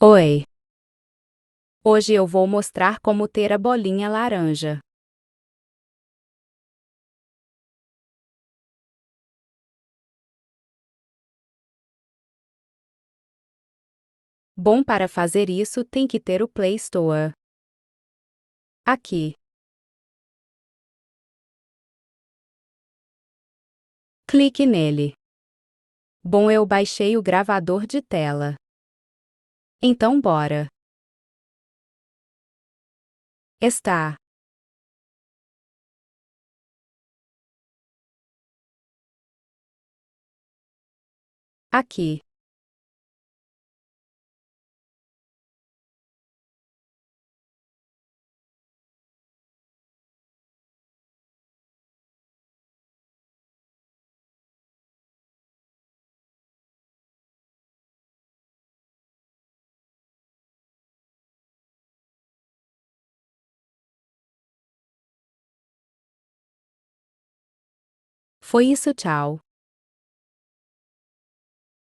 Oi! Hoje eu vou mostrar como ter a bolinha laranja. Bom, para fazer isso tem que ter o Play Store. Aqui. Clique nele. Bom, eu baixei o gravador de tela. Então bora. Está. Aqui. Foi isso, tchau.